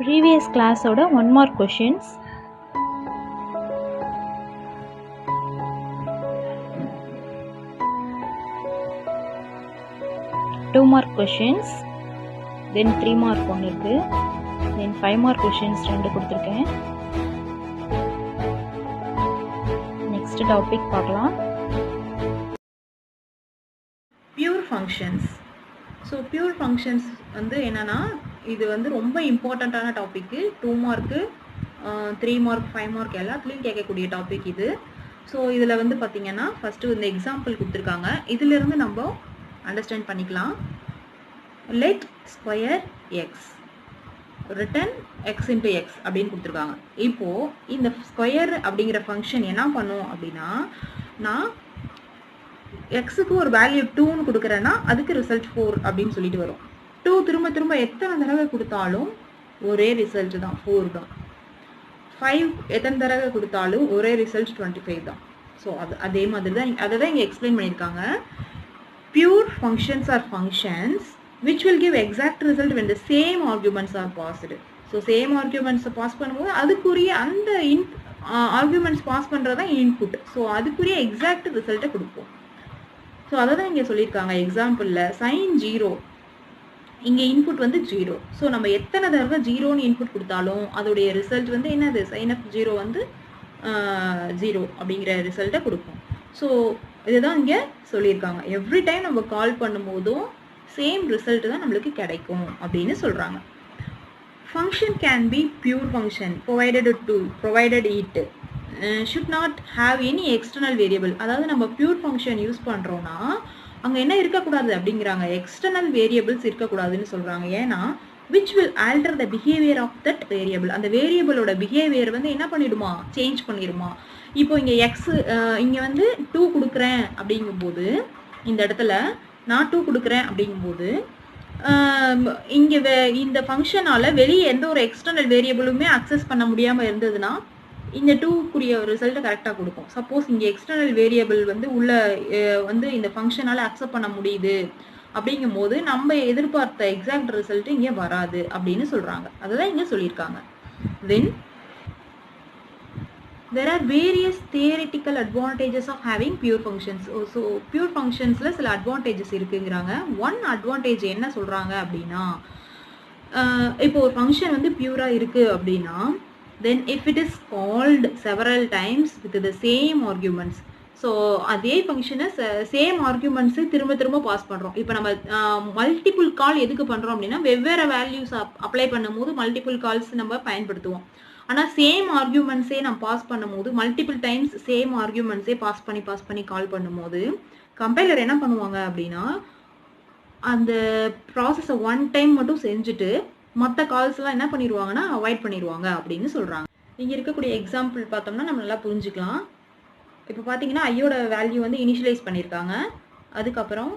Previous கிளாஸோட 1 mark questions. Two mark questions, then 3 mark ஒன்று இருக்குது, தென் 5 மார்க் கொஷின்ஸ் 2 கொடுத்துருக்கேன். நெக்ஸ்ட் டாபிக் பார்க்கலாம். Pure functions. So pure functions வந்து என்னென்னா, இது வந்து ரொம்ப இம்பார்ட்டண்ட்டான டாப்பிக்கு. 2 மார்க்கு 3 மார்க் 5 மார்க் எல்லாத்துலேயும் கேட்கக்கூடிய டாபிக் இது. ஸோ இதில் வந்து பார்த்திங்கன்னா ஃபஸ்ட்டு இந்த எக்ஸாம்பிள் கொடுத்துருக்காங்க, இதிலிருந்து நம்ம அண்டர்ஸ்டாண்ட் பண்ணிக்கலாம். Let square x return x into x அப்படின்னு கொடுத்துருக்காங்க. இப்போது இந்த ஸ்கொயர் அப்படிங்கிற ஃபங்க்ஷன் என்ன பண்ணும் அப்படின்னா, நான் எக்ஸுக்கு ஒரு வேல்யூ 2ன்னு கொடுக்குறேன்னா அதுக்கு ரிசல்ட் 4 அப்படின்னு சொல்லிட்டு வரும். 2 திரும்ப திரும்ப எத்தனை தடவை கொடுத்தாலும் ஒரே ரிசல்ட் தான், 4 தான். 5 எத்தனை தடவை கொடுத்தாலும் ஒரே ரிசல்ட் 25 தான். ஸோ அதே மாதிரி தான் அதை தான் இங்கே எக்ஸ்பிளைன் பண்ணியிருக்காங்க. Pure functions R functions which will give exact result when the same arguments are passed. So same ஆர்குமெண்ட்ஸை பாஸ் பண்ணும்போது அதுக்குரிய அந்த ஆர்குமெண்ட்ஸ் பாஸ் பண்ணுறது தான் இன்புட். ஸோ அதுக்குரிய எக்ஸாக்ட் ரிசல்ட்டை கொடுப்போம். ஸோ அதை தான் இங்கே சொல்லியிருக்காங்க. எக்ஸாம்பிளில் சைன் 0, இங்கே இன்புட் வந்து 0. ஸோ நம்ம எத்தனை தடவை 0ன்னு இன்புட் கொடுத்தாலும் அதோடைய ரிசல்ட் வந்து என்னது, சைன் ஆஃப் 0 வந்து 0 அப்படிங்கிற ரிசல்ட்டை கொடுப்போம். ஸோ இதுதான் இங்கே சொல்லியிருக்காங்க. எவ்ரி டைம் நம்ம கால் பண்ணும்போதும் சேம் ரிசல்ட் தான் நம்மளுக்கு கிடைக்கும் அப்படின்னு சொல்கிறாங்க. Function can be pure function provided it should not have any external variable. அதாவது நம்ம பியூர் ஃபங்க்ஷன் யூஸ் பண்ணுறோன்னா அங்கே என்ன இருக்கக்கூடாது அப்படிங்கிறாங்க, எக்ஸ்டர்னல் வேரியபிள்ஸ் இருக்கக்கூடாதுன்னு சொல்கிறாங்க. ஏன்னா which will alter the behavior of that variable. அந்த வேரியபிளோட பிஹேவியர் வந்து என்ன பண்ணிடுமா, சேஞ்ச் பண்ணிடுமா. இப்போ இங்கே எக்ஸு இங்கே வந்து 2 கொடுக்குறேன் அப்படிங்கும்போது, இந்த இடத்துல நான் 2 கொடுக்குறேன் அப்படிங்கும்போது இங்கே இந்த ஃபங்க்ஷனால் வெளியே எந்த ஒரு எக்ஸ்டர்னல் வேரியபிளுமே அக்சஸ் பண்ண முடியாமல் இருந்ததுன்னா இந்த 2க்குரிய ரிசல்ட்டை கரெக்டாக கொடுக்கும். சப்போஸ் இங்கே எக்ஸ்டர்னல் வேரியபிள் வந்து உள்ள வந்து இந்த ஃபங்க்ஷனால் அக்செப்ட் பண்ண முடியுது அப்படிங்கும் போது நம்ம எதிர்பார்த்த எக்ஸாக்ட் ரிசல்ட்டு இங்கே வராது அப்படின்னு சொல்கிறாங்க. அதுதான் இங்கே சொல்லியிருக்காங்க. தென் there are various theoretical advantages of having pure functions. So pure functionsல சில advantages இருக்குங்கிறாங்க. one advantage என்ன சொல்கிறாங்க அப்படின்னா, இப்போ ஒரு ஃபங்க்ஷன் வந்து பியூராக இருக்குது அப்படின்னா, then if it is called several times with the same arguments. So அதே ஃபங்க்ஷனை சேம் ஆர்குமெண்ட்ஸு திரும்ப திரும்ப பாஸ் பண்ணுறோம். இப்போ நம்ம மல்டிபிள் கால் எதுக்கு பண்ணுறோம் அப்படின்னா, வெவ்வேறு வேல்யூஸ் அப்ளை பண்ணும் போது மல்டிபிள் கால்ஸ் நம்ம பயன்படுத்துவோம். ஆனால் சேம் ஆர்குமெண்ட்ஸே நம்ம பாஸ் பண்ணும்போது மல்டிபிள் டைம்ஸ் சேம் ஆர்குமெண்ட்ஸே பாஸ் பண்ணி கால் பண்ணும்போது கம்பைலர் என்ன பண்ணுவாங்க அப்படின்னா, அந்த ப்ராசஸை 1 டைம் மட்டும் செஞ்சுட்டு மற்ற கால்ஸ்லாம் என்ன பண்ணிடுவாங்கன்னா அவாய்ட் பண்ணிடுவாங்க அப்படின்னு சொல்கிறாங்க. இங்கே இருக்கக்கூடிய எக்ஸாம்பிள் பார்த்தோம்னா நம்ம நல்லா புரிஞ்சுக்கலாம். இப்போ பார்த்தீங்கன்னா ஐயோட வேல்யூ வந்து இனிஷியலைஸ் பண்ணியிருக்காங்க. அதுக்கப்புறம்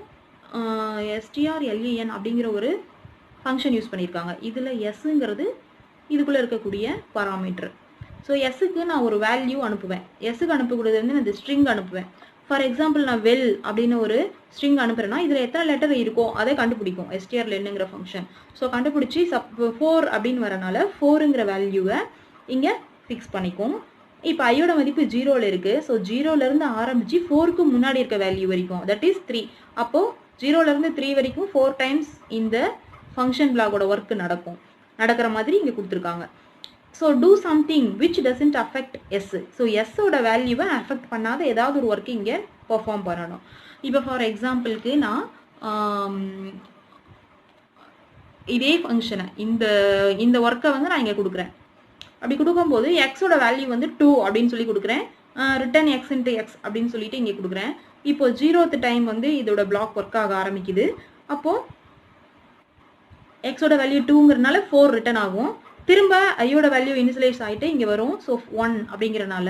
strlen அப்படிங்கிற ஒரு ஃபங்க்ஷன் யூஸ் பண்ணியிருக்காங்க. இதில் எஸ்ஸுங்கிறது இதுக்குள்ளே இருக்கக்கூடிய பாராமீட்டர். ஸோ எஸ்ஸுக்கு நான் ஒரு வேல்யூ அனுப்புவேன். எஸ்ஸுக்கு அனுப்பக்கூடியது வந்து நான் இந்த ஸ்ட்ரிங் அனுப்புவேன். ஃபார் எக்ஸாம்பிள் நான் வெல் அப்படின்னு ஒரு ஸ்ட்ரிங் அனுப்புகிறேன்னா இதில் எத்தனை லெட்டர் இருக்கோ அதை கண்டுபிடிக்கும் strlenங்கிற ஃபங்க்ஷன். ஸோ கண்டுபிடிச்சி 4 அப்படின்னு வரனால 4ங்கிற வேல்யூவை இங்கே ஃபிக்ஸ் பண்ணிக்கும். இப்போ ஐயோட மதிப்பு 0ல் இருக்குது. ஸோ 0லேருந்து ஆரம்பித்து 4க்கு முன்னாடி இருக்க வேல்யூ வரைக்கும், தட் இஸ் 3. அப்போது 0லேருந்து 3 வரைக்கும் 4 டைம்ஸ் இந்த ஃபங்க்ஷன் பிளாகோட ஒர்க் நடக்கிற மாதிரி இங்கே கொடுத்துருக்காங்க. So do something which doesn't affect S. So எஸ்ஸோட வேல்யூவை அஃபெக்ட் பண்ணாத ஏதாவது ஒரு ஒர்க்கு இங்கே பர்ஃபார்ம் பண்ணணும். இப்போ ஃபார் எக்ஸாம்பிளுக்கு நான் இதே ஃபங்க்ஷனை இந்த ஒர்க்கை வந்து நான் இங்கே கொடுக்குறேன். அப்படி கொடுக்கும்போது எக்ஸோட வேல்யூ வந்து 2 அப்படின்னு சொல்லி கொடுக்குறேன். ரிட்டன் எக்ஸ் இன்ட்டு எக்ஸ் அப்படின்னு சொல்லிட்டு இங்கே கொடுக்குறேன். இப்போ 0th டைம் வந்து இதோட பிளாக் ஒர்க் ஆக ஆரம்பிக்குது. அப்போது எக்ஸோட வேல்யூ 2ங்கிறதுனால 4 ரிட்டன் ஆகும். திரும்ப ஐயோட வேல்யூ இனிஷியலைஸ் ஆகிட்டு இங்கே வரும். ஸோ 1 அப்படிங்கிறனால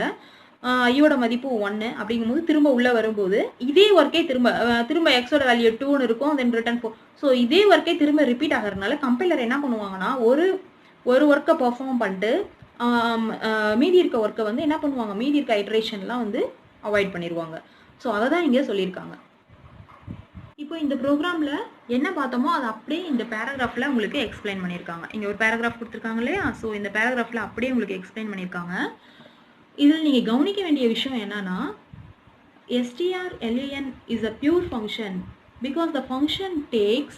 ஐயோட மதிப்பு 1 அப்படிங்கும்போது திரும்ப உள்ளே வரும்போது இதே ஒர்க்கே திரும்ப எக்ஸோட வேல்யூ 2ன்னு இருக்கும், தென் ரிட்டன் 4. ஸோ இதே ஒர்க்கே திரும்ப ரிப்பீட் ஆகிறதுனால கம்பைலர் என்ன பண்ணுவாங்கன்னா ஒரு ஒர்க்கை பர்ஃபார்ம் பண்ணிட்டு மீதி இருக்க ஒர்க்கை வந்து என்ன பண்ணுவாங்க, மீதி இருக்க ஐட்ரேஷன்லாம் வந்து அவாய்ட் பண்ணிடுவாங்க. ஸோ அதை தான் இங்கே சொல்லியிருக்காங்க. இப்போ இப்போ இந்த ப்ரோக்ராமில் என்ன பார்த்தோமோ அது அப்படியே இந்த பேராகிராஃபில் உங்களுக்கு எக்ஸ்பிளைன் பண்ணியிருக்காங்க. இங்கே ஒரு பேராகிராஃப் கொடுத்துருக்காங்க இல்லையா? ஸோ இந்த பேராகிராஃபில் அப்படியே உங்களுக்கு எக்ஸ்பிளைன் பண்ணியிருக்காங்க. இதில் நீங்கள் கவனிக்க வேண்டிய விஷயம் என்னன்னா, strlen is a pure function because the function takes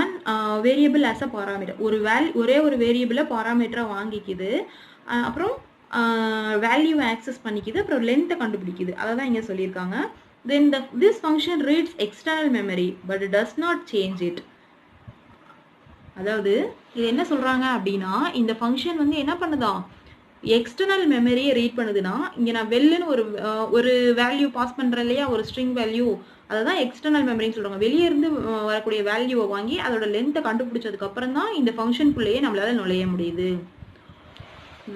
one variable as a parameter. ஒரே ஒரு வேரியபிளை பாராமீட்டராக வாங்கிக்குது, அப்புறம் வேல்யூ ஆக்சஸ் பண்ணிக்குது, அப்புறம் லென்த்தை கண்டுபிடிக்குது. அதை தான் இங்கே சொல்லியிருக்காங்க. Then this function reads external memory but it does not change it. அதாவது இது என்ன சொல்கிறாங்க அப்படின்னா, இந்த ஃபங்க்ஷன் வந்து என்ன பண்ணுதா, எக்ஸ்டர்னல் மெமரியை ரீட் பண்ணுதுன்னா, இங்கே நான் வெல்லுன்னு ஒரு வேல்யூ பாஸ் பண்ணுறேன் இல்லையா, ஒரு ஸ்ட்ரிங் வேல்யூ, அதை தான் எக்ஸ்டர்னல் மெமரின்னு சொல்கிறாங்க. வெளியே இருந்து வரக்கூடிய வேல்யூவை வாங்கி அதோட லென்த்தை கண்டுபிடிச்சதுக்கப்புறம் தான் இந்த ஃபங்க்ஷனுக்குள்ளேயே நம்மளால் நுழைய முடியுது.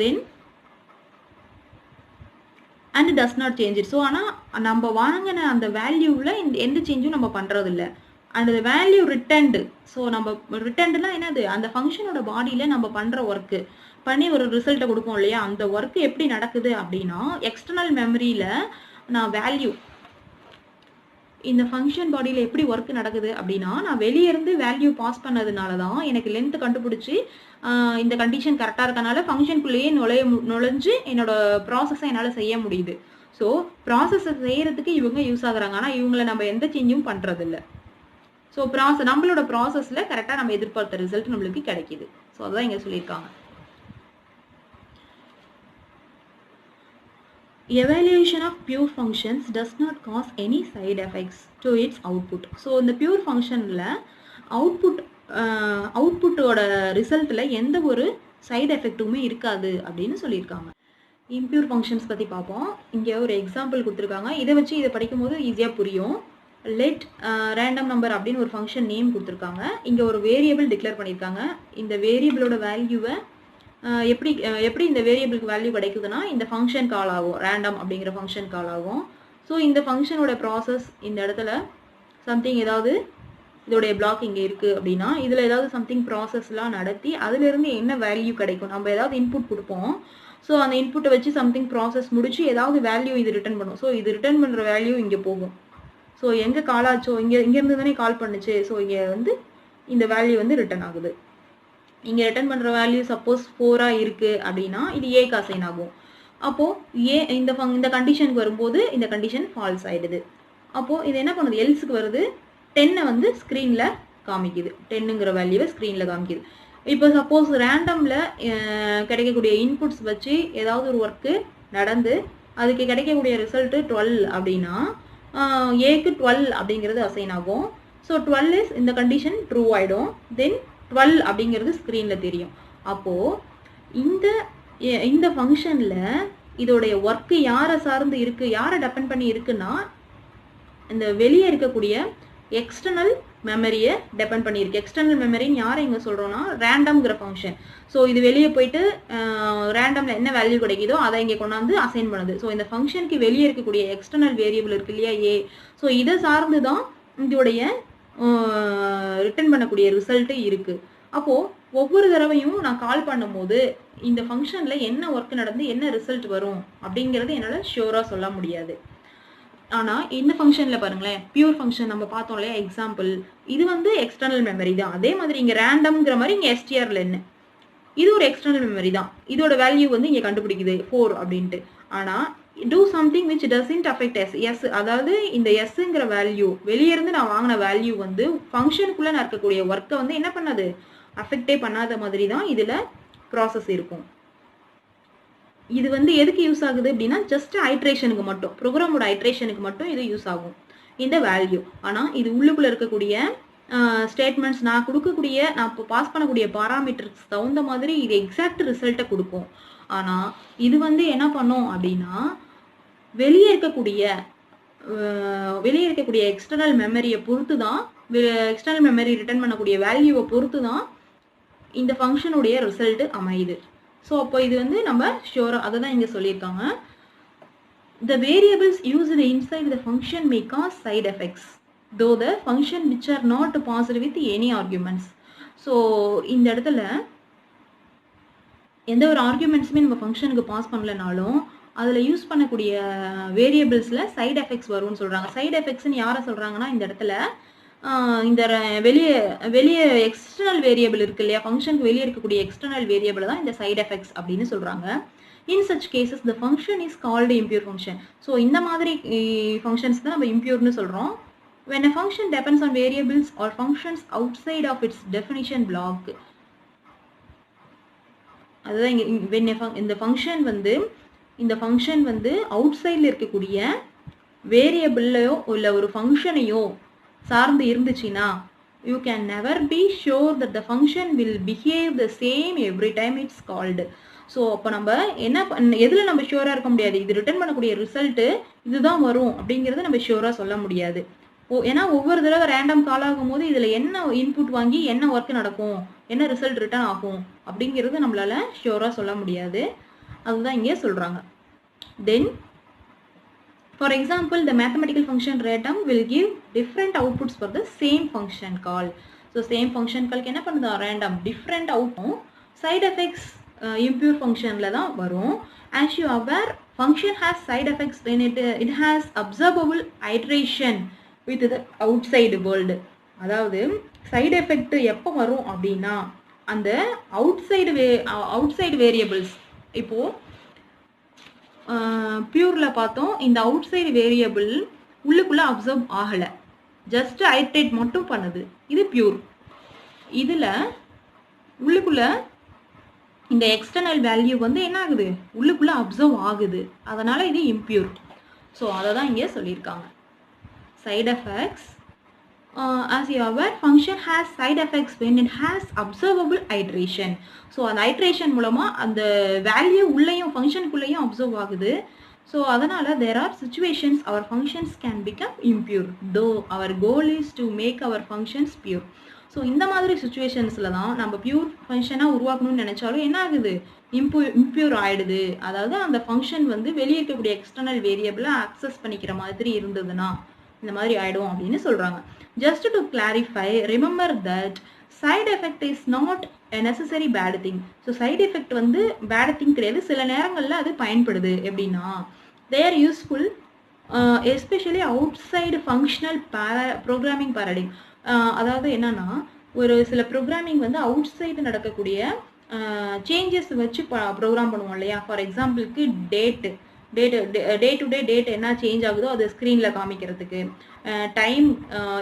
Then and does not change it. So ஆனால் நம்ம வாங்கின அந்த வேல்யூவில் எந்த சேஞ்சும் நம்ம பண்ணுறதில்ல. அண்ட் அந்த வேல்யூ ரிட்டர்ன்டு. ஸோ நம்ம ரிட்டர்ன்டுனா என்னது, அந்த ஃபங்க்ஷனோட பாடியில் நம்ம பண்ணுற ஒர்க்கு பண்ணி ஒரு ரிசல்ட்டை கொடுப்போம் இல்லையா, அந்த ஒர்க்கு எப்படி நடக்குது அப்படின்னா, எக்ஸ்டர்னல் மெமரியில் நான் வேல்யூ இந்த ஃபங்க்ஷன் பாடியில் எப்படி ஒர்க் நடக்குது அப்படின்னா, நான் வெளியே இருந்து வேல்யூ பாஸ் பண்ணதுனால தான் எனக்கு லென்த்து கண்டுபிடிச்சி இந்த கண்டிஷன் கரெக்டாக இருக்கனால ஃபங்க்ஷனுக்குள்ளேயே நுழைஞ்சு என்னோட ப்ராசஸை என்னால் செய்ய முடியுது. ஸோ ப்ராசஸை செய்கிறதுக்கு இவங்க யூஸ் ஆகுறாங்க, ஆனால் இவங்களை நம்ம எந்த சேஞ்சும் பண்ணுறதில்ல. ஸோ நம்மளோட ப்ராசஸில் கரெக்டாக நம்ம எதிர்பார்த்த ரிசல்ட் நம்மளுக்கு கிடைக்கிது. ஸோ அதுதான் இங்கே சொல்லியிருக்காங்க. Evaluation of pure functions does not cause any side effects to its output. So இந்த பியூர் ஃபங்க்ஷனில் அவுட்புட்டோட ரிசல்ட்டில் எந்த ஒரு சைடு எஃபெக்ட்டுமே இருக்காது அப்படின்னு சொல்லியிருக்காங்க. இம்பியூர் ஃபங்க்ஷன்ஸ் பற்றி பார்ப்போம். இங்கே ஒரு எக்ஸாம்பிள் கொடுத்துருக்காங்க. இதை வச்சு இதை படிக்கும்போது ஈஸியாக புரியும். லெட் ரேண்டம் நம்பர் அப்படின்னு ஒரு ஃபங்க்ஷன் நேம் கொடுத்துருக்காங்க. இங்கே ஒரு வேரியபிள் டிக்ளேர் பண்ணியிருக்காங்க. இந்த வேரியபிளோட வேல்யூவை எப்படி இந்த வேரியபிளுக்கு வேல்யூ கிடைக்குதுன்னா, இந்த ஃபங்க்ஷன் கால் ஆகும், ரேண்டம் அப்படிங்கிற ஃபங்க்ஷன் கால் ஆகும். ஸோ இந்த ஃபங்க்ஷனோட ப்ராசஸ் இந்த இடத்துல சம்திங் ஏதாவது இதோடைய பிளாக் இங்கே இருக்குது அப்படின்னா, இதில் ஏதாவது சம்திங் ப்ராசஸ்லாம் நடத்தி அதிலிருந்து என்ன வேல்யூ கிடைக்கும், நம்ம ஏதாவது இன்புட் கொடுப்போம். ஸோ அந்த இன்புட்டை வச்சு சம்திங் ப்ராசஸ் முடிச்சு ஏதாவது வேல்யூ இது ரிட்டர்ன் பண்ணும். ஸோ இது ரிட்டர்ன் பண்ணுற வேல்யூ இங்கே போகும். ஸோ எங்கே கால் ஆச்சோ இங்கேருந்து தானே கால் பண்ணுச்சு. ஸோ இங்கே வந்து இந்த வேல்யூ வந்து ரிட்டர்ன் ஆகுது. இங்கே ரிட்டர்ன் பண்ணுற வேல்யூ சப்போஸ் 4 இருக்குது அப்படின்னா இது ஏக்கு அசைன் ஆகும். அப்போது ஏ இந்த கண்டிஷனுக்கு வரும்போது இந்த கண்டிஷன் ஃபால்ஸ் ஆகிடுது. அப்போது இது என்ன பண்ணுது, எல்ஸுக்கு வருது, 10 வந்து ஸ்க்ரீனில் காமிக்குது, 10ங்கிற வேல்யூவை ஸ்க்ரீனில் காமிக்குது. இப்போ சப்போஸ் ரேண்டமில் கிடைக்கக்கூடிய இன்புட்ஸ் வச்சு ஏதாவது ஒரு ஒர்க்கு நடந்து அதுக்கு கிடைக்கக்கூடிய ரிசல்ட்டு 12 அப்படின்னா ஏக்கு 12 அப்படிங்கிறது அசைன் ஆகும். ஸோ 12 இஸ் இந்த கண்டிஷன் ட்ரூ ஆகிடும். தென் 12 அப்படிங்கிறது ஸ்க்ரீனில் தெரியும். அப்போது இந்த ஃபங்க்ஷனில் இதோடைய ஒர்க்கு யாரை சார்ந்து இருக்குது, யாரை டிபெண்ட் பண்ணி இருக்குன்னா, இந்த வெளியே இருக்கக்கூடிய எக்ஸ்டர்னல் மெமரியை டிபெண்ட் பண்ணியிருக்கு. எக்ஸ்டர்னல் மெமரின்னு யாரை இங்கே சொல்கிறோன்னா, ரேண்டம்ங்கிற ஃபங்க்ஷன். ஸோ இது வெளியே போயிட்டு ரேண்டமில் என்ன வேல்யூ கிடைக்குதோ அதை இங்கே கொண்டாந்து அசைன் பண்ணுது. ஸோ இந்த ஃபங்க்ஷனுக்கு வெளியே இருக்கக்கூடிய எக்ஸ்டர்னல் வேரியபிள் இருக்கு இல்லையா, ஏ. ஸோ இதை சார்ந்து தான் இதோடைய ரிட்டர்ன் பண்ணக்கூடிய ரிசல்ட்டு இருக்குது. அப்போது ஒவ்வொரு தடவையும் நான் கால் பண்ணும்போது இந்த ஃபங்க்ஷனில் என்ன ஒர்க் நடந்து என்ன ரிசல்ட் வரும் அப்படிங்கிறது என்னால் ஷியோராக சொல்ல முடியாது. ஆனால் இந்த ஃபங்க்ஷனில் பாருங்களேன், பியூர் ஃபங்க்ஷன் நம்ம பார்த்தோம் இல்லையா எக்ஸாம்பிள், இது வந்து எக்ஸ்டர்னல் மெமரி தான். அதே மாதிரி இங்கே ரேண்டம்ங்கிற மாதிரி இங்கே எஸ்டிஆரில் என்ன, இது ஒரு எக்ஸ்டர்னல் மெமரி தான். இதோட வேல்யூ வந்து இங்கே கண்டுபிடிக்குது 4 அப்படின்ட்டு. ஆனால் do something which doesn't affect s. அதாவது இந்த sங்கிற வேல்யூ வெளியே இருந்து நான் வாங்கின வேல்யூ வந்து ஃபங்க்ஷனுக்குள்ளே நான் இருக்கக்கூடிய ஒர்க்கை வந்து என்ன பண்ணாது, அஃபெக்டே பண்ணாத மாதிரி தான் இதில் ப்ராசஸ் இருக்கும். இது வந்து எதுக்கு யூஸ் ஆகுது அப்படின்னா, ஜஸ்ட் ஐட்ரேஷனுக்கு மட்டும், ப்ரோக்ராமோட ஐட்ரேஷனுக்கு மட்டும் இது யூஸ் ஆகும் இந்த வேல்யூ. ஆனால் இது உள்ளுக்குள்ளே இருக்கக்கூடிய ஸ்டேட்மெண்ட்ஸ் நான் கொடுக்கக்கூடிய, நான் இப்போ பாஸ் பண்ணக்கூடிய பாராமீட்டர்ஸ் தகுந்த மாதிரி இது எக்ஸாக்ட் ரிசல்ட்டை கொடுக்கும். ஆனால் இது வந்து என்ன பண்ணும் அப்படின்னா, வெளியே இருக்கக்கூடிய எக்ஸ்டர்னல் மெமரியை பொறுத்து தான், எக்ஸ்டர்னல் மெமரி ரிட்டர்ன் பண்ணக்கூடிய வேல்யூவை பொறுத்து தான் இந்த ஃபங்க்ஷனுடைய ரிசல்ட்டு அமையுது. ஸோ அப்போ இது வந்து நம்ம ஷியோராக அதை தான் இங்கே சொல்லியிருக்காங்க. The variables used inside the function may cause side effects, though the function which are not passed with any arguments. So இந்த இடத்துல எந்த ஒரு ஆர்குமெண்ட்ஸுமே நம்ம ஃபங்க்ஷனுக்கு பாஸ் பண்ணலனாலும் அதில் யூஸ் பண்ணக்கூடிய வேரியபிள்ஸில் சைடு எஃபெக்ட்ஸ் வரும்னு சொல்கிறாங்க. சைடு எஃபெக்ட்ஸ்ன்னு யாரை சொல்கிறாங்கன்னா இந்த இடத்துல இந்த வெளியே எக்ஸ்டர்னல் வேரியபிள் இருக்கு இல்லையா, ஃபங்க்ஷனுக்கு வெளியே இருக்கக்கூடிய எக்ஸ்டர்னல் வேரியபிள் தான் இந்த சைடு எஃபெக்ட்ஸ் அப்படின்னு சொல்கிறாங்க. In such cases the function is called impure function. So இந்த மாதிரி ஃபங்க்ஷன்ஸ் தான் நம்ம இம்பியூர்னு சொல்கிறோம். when a function depends on variables or functions outside of its definition block. அதுதான் இந்த ஃபங்க்ஷன் வந்து அவுட் சைடில் இருக்கக்கூடிய வேரியபிள்லையோ இல்லை ஒரு ஃபங்க்ஷனையோ சார்ந்து இருந்துச்சுன்னா you can never be sure that the function will behave the same every time it's called. So அப்போ நம்ம எதில் நம்ம ஷியோராக இருக்க முடியாது, இது ரிட்டர்ன் பண்ணக்கூடிய ரிசல்ட்டு இதுதான் வரும் அப்படிங்கிறத நம்ம ஷியோராக சொல்ல முடியாது. ஏன்னா ஒவ்வொரு தடவை ரேண்டம் கால் ஆகும்போது இதில் என்ன இன்புட் வாங்கி என்ன ஒர்க் நடக்கும், என்ன ரிசல்ட் ரிட்டர்ன் ஆகும் அப்படிங்கிறது நம்மளால ஷியோராக சொல்ல முடியாது. அதுதான் இங்கே சொல்கிறாங்க. தென் for example the mathematical function random will give different outputs for the same function call. So same function call என்ன பண்ணுதா, random different output. side effects impure functionல தான் வரும். as you are aware function has side effects when it has observable iteration with the outside world. அதாவது side effect எப்போ வரும் அப்படின்னா அந்த outside variables. இப்போது பியூரில் பார்த்தோம், இந்த அவுட் சைடு வேரியபிள் உள்ளுக்குள்ளே அப்சர்வ் ஆகலை, ஜஸ்ட் ஐட்ரேட் மட்டும் பண்ணுது, இது பியூர். இதில் உள்ளுக்குள்ளே இந்த எக்ஸ்டர்னல் வேல்யூ வந்து என்ன ஆகுது, உள்ளுக்குள்ளே அப்சர்வ் ஆகுது, அதனால் இது இம்பியூர். ஸோ அதை தான் இங்கே சொல்லியிருக்காங்க. Side effects as you are aware function has side effects when it has observable iteration. So அந்த ஐட்ரேஷன் மூலமாக அந்த வேல்யூ உள்ளேயும் ஃபங்க்ஷனுக்குள்ளேயும் அப்சர்வ் ஆகுது. ஸோ அதனால் there are situations our functions can become impure though our goal is to make our functions pure. So இந்த மாதிரி சுச்சுவேஷன்ஸில் தான் நம்ம பியூர் ஃபங்க்ஷனாக உருவாக்கணும்னு நினச்சாலும் என்ன ஆகுது, இம்பியூர் ஆகிடுது. அதாவது அந்த ஃபங்க்ஷன் வந்து வெளியே இருக்கக்கூடிய எக்ஸ்டர்னல் வேரியபிளை அக்சஸ் பண்ணிக்கிற மாதிரி இருந்ததுன்னா இந்த மாதிரி ஆகிடும் அப்படின்னு சொல்கிறாங்க. Just to clarify, remember that side effect is not a necessary bad thing. So side effect வந்து bad thing கிடையாது, சில நேரங்களில் அது பயன்படுது. எப்படின்னா they are useful especially outside functional programming paradigm. அதாவது என்னன்னா ஒரு சில ப்ரோக்ராமிங் வந்து அவுட் சைடு நடக்கக்கூடிய சேஞ்சஸ் வச்சு ப்ரோக்ராம் பண்ணுவோம் இல்லையா. ஃபார் எக்ஸாம்பிளுக்கு டே டு டேட் என்ன சேஞ்ச் ஆகுதோ அது ஸ்க்ரீனில் காமிக்கிறதுக்கு, டைம்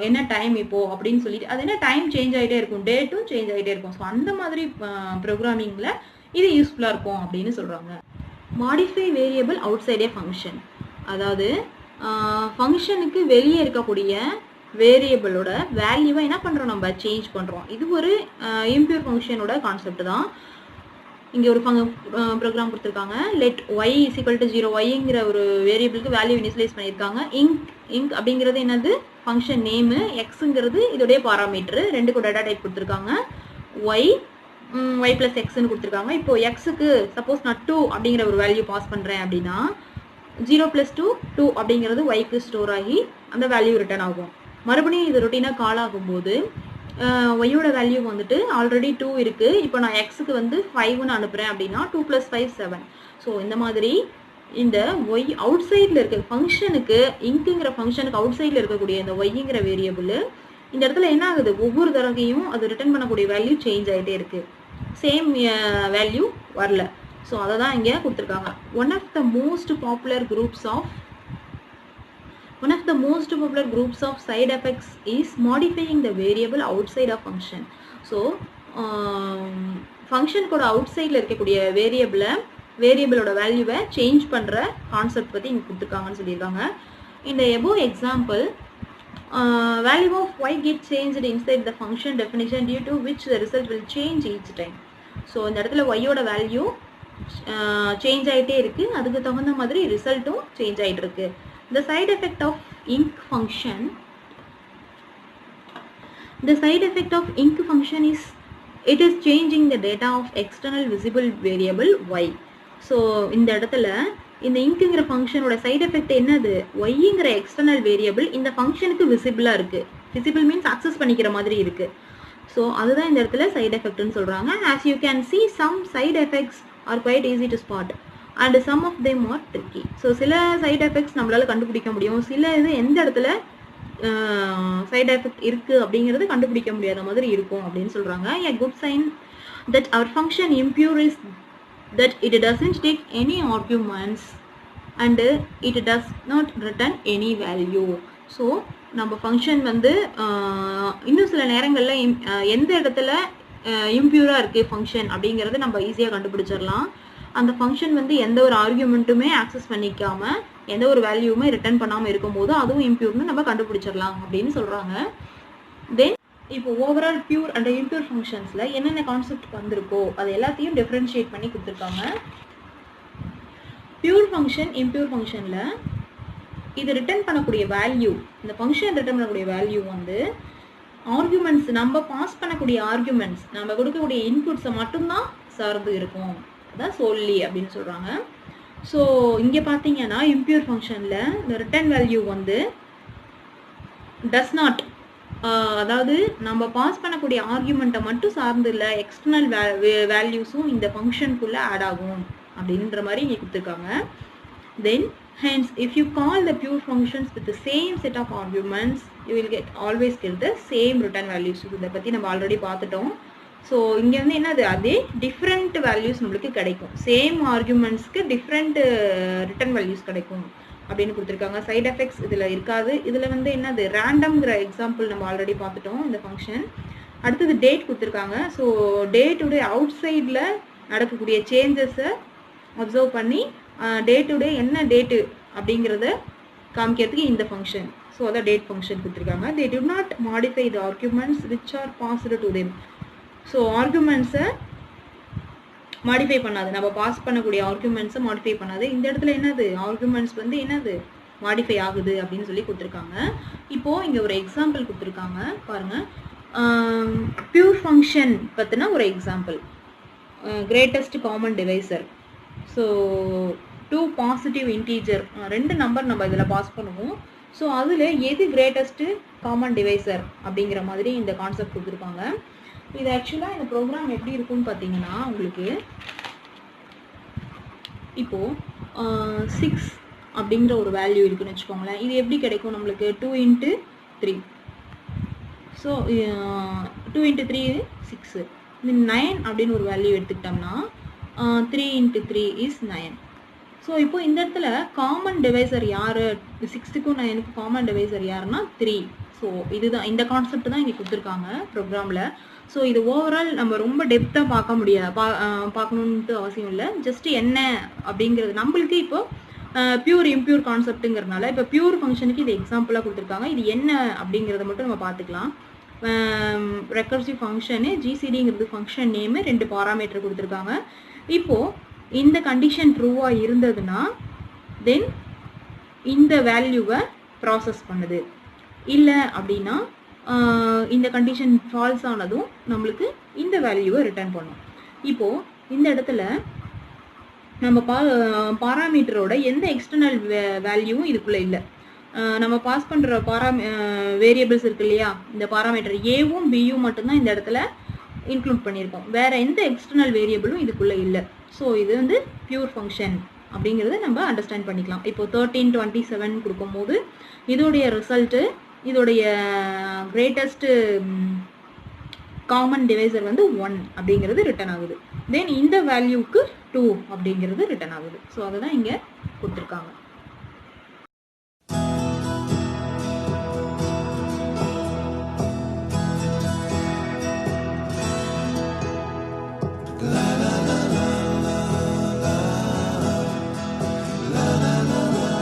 என்ன டைம் இப்போது அப்படின்னு சொல்லிட்டு அது என்ன டைம் சேஞ்ச் ஆகிட்டே இருக்கும், டேட்டும் சேஞ்ச் ஆகிட்டே இருக்கும். ஸோ அந்த மாதிரி ப்ரோக்ராமிங்கில் இது யூஸ்ஃபுல்லாக இருக்கும் அப்படின்னு சொல்கிறாங்க. மாடிஃபை வேரியபிள் அவுட் சைடே ஃபங்க்ஷன், அதாவது ஃபங்க்ஷனுக்கு வெளியே இருக்கக்கூடிய வேரியபிளோட வேல்யூவை என்ன பண்ணுறோம், நம்ம சேஞ்ச் பண்ணுறோம். இது ஒரு இம்பியூர் ஃபங்க்ஷனோட கான்செப்ட் தான். இங்கே ஒரு ப்ரோக்ராம் கொடுத்துருக்காங்க. Let y is equal to 0, ஒய்ங்கிற ஒரு வேரியபிளுக்கு வேல்யூ இனிஷியலைஸ் பண்ணியிருக்காங்க. இங்க் அப்படிங்கிறது என்னது, ஃபங்க்ஷன் நேமு. எக்ஸுங்கிறது இதோடைய பாராமீட்டரு. ரெண்டுக்கும் டேட்டா டைப் கொடுத்துருக்காங்க. ஒய் ப்ளஸ் எக்ஸ்ன்னு கொடுத்துருக்காங்க. இப்போது எக்ஸுக்கு சப்போஸ் நான் 2 அப்படிங்கிற ஒரு வேல்யூ பாஸ் பண்ணுறேன் அப்படின்னா 0 + 2 அப்படிங்கிறது ஒய்க்கு ஸ்டோர் ஆகி அந்த வேல்யூ ரிட்டர்ன் ஆகும். மறுபடியும் இது ரொட்டீனாக கால் ஆகும்போது ஒய்யோட வேல்யூ வந்துட்டு ஆல்ரெடி 2 இருக்குது, இப்போ நான் எக்ஸுக்கு வந்து 5ன்னு அனுப்புகிறேன் அப்படின்னா 2 + 5 7. ஸோ இந்த மாதிரி இந்த ஒய் அவுட் சைடில் இருக்க ஃபங்க்ஷனுக்கு, இங்க்குங்கிற ஃபங்க்ஷனுக்கு அவுட் சைடில் இருக்கக்கூடிய இந்த ஒய்ங்கிற வேரியபிள் இந்த இடத்துல என்ன ஆகுது, ஒவ்வொரு தடவையும் அது ரிட்டர்ன் பண்ணக்கூடிய வேல்யூ சேஞ்ச் ஆகிட்டே இருக்குது, சேம் வேல்யூ வரல. ஸோ அதை தான் இங்கே கொடுத்துருக்காங்க. One of the most popular groups of side effects is modifying the variable outside of function. So function கூட அவுட் சைடில் இருக்கக்கூடிய வேரியபிளோட வேல்யூவை சேஞ்ச் பண்ணுற கான்செப்ட் பற்றி இங்கே கொடுத்துருக்காங்கன்னு சொல்லியிருக்காங்க. இந்த above example value of y get changed inside the function definition due to which the result will change each time. So இந்த இடத்துல ஒய்யோட வேல்யூ சேஞ்ச் ஆகிட்டே இருக்குது, அதுக்கு தகுந்த மாதிரி ரிசல்ட்டும் சேஞ்ச் ஆகிட்டு இருக்கு. The side effect of inc function is it is changing the data of external visible variable y. So இந்த இடத்துல இந்த இங்க்குங்கிற ஃபங்க்ஷனோட சைட் எஃபெக்ட் என்னது, ஒய்ங்கிற எக்ஸ்டர்னல் வேரியபிள் இந்த ஃபங்க்ஷனுக்கு விசிபிளாக இருக்குது. விசிபிள் மீன்ஸ் அக்சஸ் பண்ணிக்கிற மாதிரி இருக்குது. ஸோ அதுதான் இந்த இடத்துல சைட் எஃபெக்ட்னு சொல்கிறாங்க. As you can see some side effects are quite easy to spot. And some of them are tricky. So சில சைட் எஃபெக்ட்ஸ் நம்மளால கண்டுபிடிக்க முடியும், சில இது எந்த இடத்துல சைட் எஃபெக்ட் இருக்குது அப்படிங்கிறது கண்டுபிடிக்க முடியாத மாதிரி இருக்கும் அப்படின்னு சொல்கிறாங்க. A good sign that our function impure is that it doesn't take any arguments and it does not return any value. So நம்ம ஃபங்க்ஷன் வந்து இன்னும் சில நேரங்களில் எந்த இடத்துல இம்பியூராக இருக்குது ஃபங்க்ஷன் அப்படிங்கிறத நம்ம ஈஸியாக கண்டுபிடிச்சிடலாம். அந்த ஃபங்க்ஷன் வந்து எந்த ஒரு ஆர்கியூமெண்ட்டுமே ஆக்சஸ் பண்ணிக்காமல் எந்த ஒரு வேல்யூவுமே ரிட்டர்ன் பண்ணாமல் இருக்கும்போது அதுவும் இம்பியூர்னு நம்ம கண்டுபிடிச்சிடலாம் அப்படின்னு சொல்கிறாங்க. தென் இப்போ ஓவரால் பியூர் அண்ட் இம்பியூர் ஃபங்க்ஷன்ஸில் என்னென்ன கான்செப்ட் வந்திருக்கோ அது எல்லாத்தையும் டிஃப்ரென்ஷியேட் பண்ணி கொடுத்துருக்காங்க. பியூர் ஃபங்க்ஷன் இம்பியூர் ஃபங்க்ஷனில் இது ரிட்டர்ன் பண்ணக்கூடிய வேல்யூ, இந்த ஃபங்க்ஷன் ரிட்டர்ன் பண்ணக்கூடிய வேல்யூ வந்து ஆர்குமெண்ட்ஸ், நம்ம பாஸ் பண்ணக்கூடிய ஆர்குமெண்ட்ஸ், நம்ம கொடுக்கக்கூடிய இன்புட்ஸை மட்டும்தான் சார்ந்து இருக்கும், அதான் சொல்லி அப்படின்னு சொல்கிறாங்க. ஸோ இங்கே பார்த்தீங்கன்னா இம்பியூர் ஃபங்க்ஷனில் இந்த ரிட்டர்ன் வேல்யூ வந்து டஸ் நாட், அதாவது நம்ம பாஸ் பண்ணக்கூடிய ஆர்குமெண்ட்டை மட்டும் சார்ந்து இல்லை, எக்ஸ்டர்னல் வேல்யூஸும் இந்த ஃபங்க்ஷனுக்குள்ளே ஆட் ஆகும் அப்படின்ற மாதிரி இங்கே கொடுத்துருக்காங்க. தென் hence if you call the pure functions with the same set of arguments you will always get the same return values. இதை பற்றி நம்ம ஆல்ரெடி பார்த்துட்டோம். ஸோ இங்கே வந்து என்னது, அதே டிஃப்ரெண்ட் வேல்யூஸ் நம்மளுக்கு கிடைக்கும், சேம் ஆர்குமெண்ட்ஸ்க்கு டிஃப்ரெண்ட் ரிட்டர்ன் வேல்யூஸ் கிடைக்கும் அப்படின்னு கொடுத்துருக்காங்க. சைட் எஃபெக்ட்ஸ் இதில் இருக்காது. இதில் வந்து என்னது, ரேண்டம்ங்கிற எக்ஸாம்பிள் நம்ம ஆல்ரெடி பார்த்துட்டோம் இந்த ஃபங்க்ஷன். அடுத்தது டேட் கொடுத்துருக்காங்க. ஸோ டேட்டுடைய அவுட் சைடில் நடக்கக்கூடிய சேஞ்சஸை அப்சர்வ் பண்ணி டே டு டே என்ன டேட்டு அப்படிங்கிறத காமிக்கிறதுக்கு இந்த ஃபங்க்ஷன். ஸோ அதான் டேட் ஃபங்க்ஷன் கொடுத்துருக்காங்க. They do not modify the arguments which are passed to them. So ஆர்குமெண்ட்ஸை மாடிஃபை பண்ணாது, நம்ம பாஸ் பண்ணக்கூடிய ஆர்குமெண்ட்ஸை மாடிஃபை பண்ணாது. இந்த இடத்துல என்னது, ஆர்குமெண்ட்ஸ் வந்து என்னது மாடிஃபை ஆகுது அப்படின்னு சொல்லி கொடுத்துருக்காங்க. இப்போது இங்கே ஒரு எக்ஸாம்பிள் கொடுத்துருக்காங்க பாருங்கள். பியூர் ஃபங்க்ஷன் பற்றினா ஒரு example, greatest common divisor. So 2 positive integer, 2 number நம்ம இதில் பாஸ் பண்ணுவோம். ஸோ அதில் எது கிரேட்டஸ்ட்டு காமன் டிவைசர் அப்படிங்கிற மாதிரி இந்த கான்செப்ட் கொடுத்துருக்காங்க. இது ஆக்சுவலாக இந்த ப்ரோக்ராம் எப்படி இருக்குன்னு பார்த்தீங்கன்னா, உங்களுக்கு இப்போது 6 அப்படிங்கிற ஒரு வேல்யூ இருக்குதுன்னு வச்சுக்கோங்களேன். இது எப்படி கிடைக்கும் நம்மளுக்கு, 2 × 3. ஸோ 2 × 3 6. இந்த 9 அப்படின்னு ஒரு வேல்யூ எடுத்துக்கிட்டோம்னா 3 × 3 இஸ் 9. ஸோ இப்போ இந்த இடத்துல காமன் டிவைசர் யார், 6க்கும் 9க்கும் காமன் டிவைசர் யாருன்னா 3. ஸோ இதுதான் இந்த கான்செப்ட் தான் இங்கே கொடுத்துருக்காங்க ப்ரோக்ராமில். ஸோ இது ஓவரால் நம்ம ரொம்ப டெப்த்தாக பார்க்க முடியாது, பார்க்கணுன்ட்டு அவசியம் இல்லை. ஜஸ்ட் என்ன அப்படிங்கிறது நம்மளுக்கு இப்போது பியூர் இம்பியூர் கான்செப்ட்டுங்கிறதுனால இப்போ பியூர் ஃபங்க்ஷனுக்கு இது எக்ஸாம்பிளாக கொடுத்துருக்காங்க. இது என்ன அப்படிங்கிறத மட்டும் நம்ம பார்த்துக்கலாம். ரெக்கர்சிவ் ஃபங்க்ஷனு ஜிசிடிங்கிறது ஃபங்க்ஷன் நேமு, 2 பாராமீட்டர் கொடுத்துருக்காங்க. இப்போது இந்த கண்டிஷன் ட்ரூவாக இருந்ததுன்னா தென் இந்த வேல்யூவை ப்ராசஸ் பண்ணுது, இல்லை அப்படின்னா இந்த கண்டிஷன் ஃபால்ஸ் ஆனதும் நம்மளுக்கு இந்த வேல்யூவை ரிட்டர்ன் பண்ணும். இப்போது இந்த இடத்துல நம்ம பாராமீட்டரோட எந்த எக்ஸ்டர்னல் வேல்யூவும் இதுக்குள்ளே இல்லை. நம்ம பாஸ் பண்ணுற வேரியபிள்ஸ் இருக்கு இல்லையா, இந்த பாராமீட்டர் ஏவும் பியும் மட்டும்தான் இந்த இடத்துல இன்க்ளூட் பண்ணியிருக்கோம், வேறு எந்த எக்ஸ்டர்னல் வேரியபிளும் இதுக்குள்ளே இல்லை. ஸோ இது வந்து பியூர் ஃபங்க்ஷன் அப்படிங்கிறத நம்ம அண்டர்ஸ்டாண்ட் பண்ணிக்கலாம். இப்போது 13 27 கொடுக்கும்போது இதோடைய ரிசல்ட்டு, இதோடைய கிரேட்டஸ்ட்டு காமன் டிவைசர் வந்து 1 அப்படிங்கிறது ரிட்டர்ன் ஆகுது. தென் இந்த வேல்யூக்கு 2 அப்படிங்கிறது ரிட்டர்ன் ஆகுது. ஸோ அதை தான் இங்கே கொடுத்துருக்காங்க.